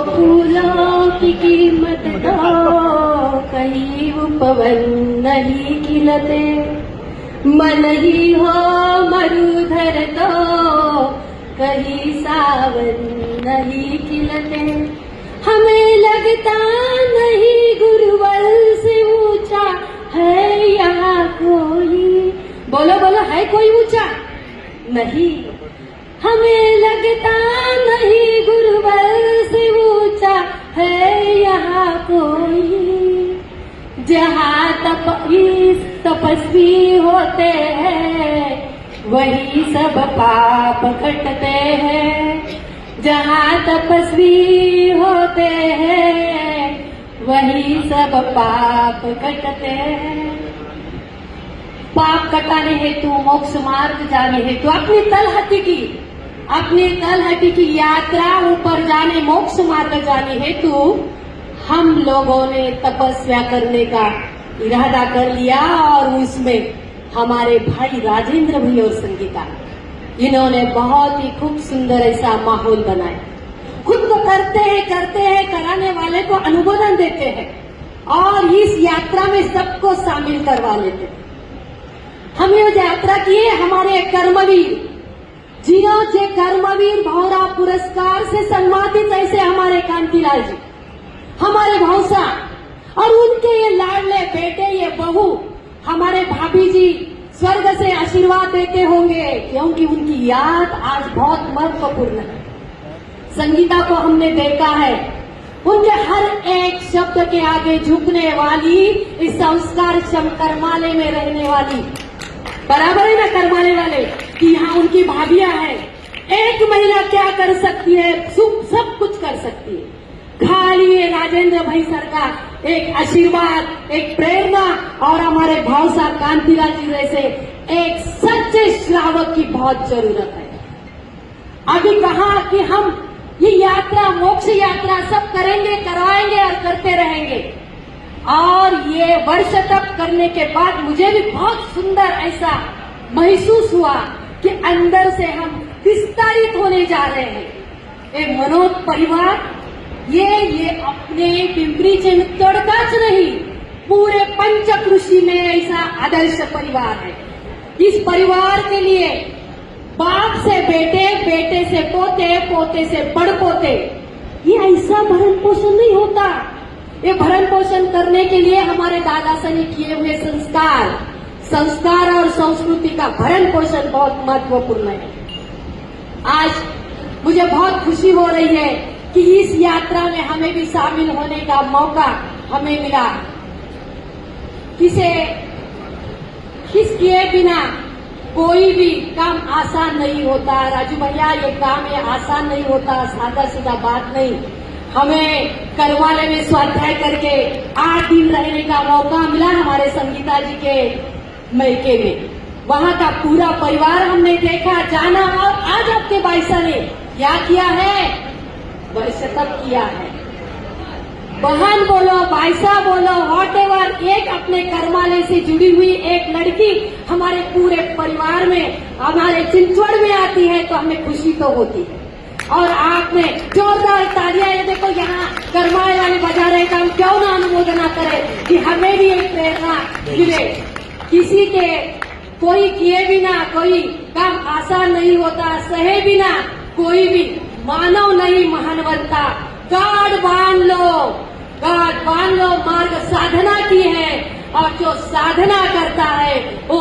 फूलों की कीमत तो कहीं उपवन नहीं खिलते, मन ही हो मरुधर तो कहीं सावन नहीं खिलते। हमें लगता नहीं गुरुवर से ऊंचा है यहाँ कोई, बोलो बोलो है कोई ऊंचा नहीं। हमें लगता नहीं गुरुवर से ऊंचा है यहाँ कोई, जहाँ तपस्वी होते हैं वही सब पाप घटते हैं, जहाँ तपस्वी होते हैं वही सब पाप घटते हैं। पाप कटाने हेतु मोक्ष मार्ग जाने हेतु अपनी तलहटी की यात्रा ऊपर जाने मोक्ष मार्ग जाने हेतु हम लोगों ने तपस्या करने का इरादा कर लिया। और उसमें हमारे भाई राजेंद्र भाई और संगीता, इन्होंने बहुत ही खूब सुंदर ऐसा माहौल बनाया। खुद तो करते हैं कराने वाले को अनुमोदन देते हैं और इस यात्रा में सबको शामिल करवा लेते हैं। हम ये यात्रा किए हमारे कर्मवीर, जिन्होंने कर्मवीर भौरा पुरस्कार से सम्मानित ऐसे हमारे कांतिलाल जी, हमारे भौसा और उनके ये लाडले बेटे ये बहू हमारे भाभी जी स्वर्ग से आशीर्वाद देते होंगे, क्योंकि उनकी याद आज बहुत महत्वपूर्ण है। संगीता को हमने देखा है, उनके हर एक शब्द के आगे झुकने वाली, इस संस्कार कर्मालय में रहने वाली, बराबर है ना करवाने वाले कि यहाँ उनकी भाभियां हैं। एक महिला क्या कर सकती है, सब कुछ कर सकती है। खाली ये राजेंद्र भाई सर का एक आशीर्वाद, एक प्रेरणा और हमारे भावसा कांतिलाल जी जैसे एक सच्चे श्रावक की बहुत जरूरत है। अभी कहा कि हम ये यात्रा मोक्ष यात्रा सब करेंगे, करवाएंगे और करते रहेंगे। और ये वर्ष तक करने के बाद मुझे भी बहुत सुंदर ऐसा महसूस हुआ कि अंदर से हम विस्तारित होने जा रहे हैं। एक मनोज परिवार ये अपने पिंपरी चिंचवड़ का नहीं, पूरे पंचकृषि में ऐसा आदर्श परिवार है। इस परिवार के लिए बाप से बेटे, बेटे से पोते, पोते से बड़पोते, ये ऐसा भरण पोषण नहीं होता। ये भरण पोषण करने के लिए हमारे दादा से किए हुए संस्कार और संस्कृति का भरण पोषण बहुत महत्वपूर्ण है। आज मुझे बहुत खुशी हो रही है कि इस यात्रा में हमें भी शामिल होने का मौका हमें मिला। किए बिना कोई भी काम आसान नहीं होता। राजू भैया, ये काम ये आसान नहीं होता, सादा सीधा बात नहीं। हमें करवाले में स्वाध्याय करके 8 दिन रहने का मौका मिला हमारे संगीता जी के मैके में। वहाँ का पूरा परिवार हमने देखा, जाना। और आज आपके बाईसा ने क्या किया है, वर्ष तक किया है। बहन बोलो, बाईसा बोलो, व्हाटएवर, एक अपने कर्मालय से जुड़ी हुई एक लड़की हमारे पूरे परिवार में, हमारे चिंचवड़ में आती है तो हमें खुशी तो होती है। और आप में जोरदार तालियां, ये देखो यहाँ कर्मालय वाले बजा रहे हैं, हम क्यों ना अनुमोदना करें कि हमें भी एक प्रेरणा मिले। किसी के कोई किए बिना कोई काम आसान नहीं होता, सहे बिना कोई भी मानव नहीं महान बनता। गाढ़ बांध लो, मार्ग साधना की है और जो साधना करता है वो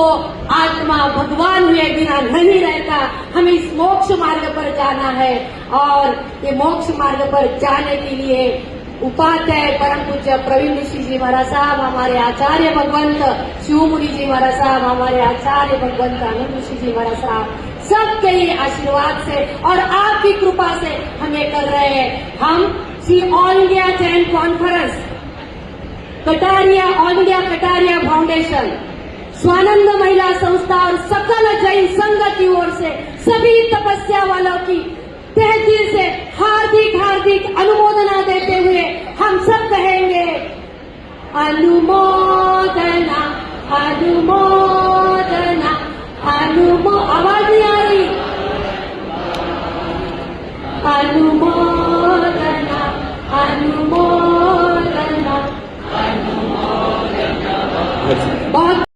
आत्मा भगवान हुए बिना नहीं रहता। हमें इस मोक्ष मार्ग पर जाना है और ये मोक्ष मार्ग पर जाने के लिए उपाध्याय परम पूज्य प्रवीण ऋषि जी महाराज साहब, हमारे आचार्य भगवंत शिवमुनि जी महाराज साहब, हमारे आचार्य भगवंत आनंद ऋषि जी महाराज साहब, सबके लिए आशीर्वाद से और आपकी कृपा से हम ये कर रहे हैं। हम Shri all India Jain conference Kataria, all India Kataria foundation, Swanand महिला संस्था और सकल जैन संघ की ओर से सभी तपस्या वालों की तहे दिल से हार्दिक अनुमोदना देते हुए हम सब कहेंगे अनुमोदना।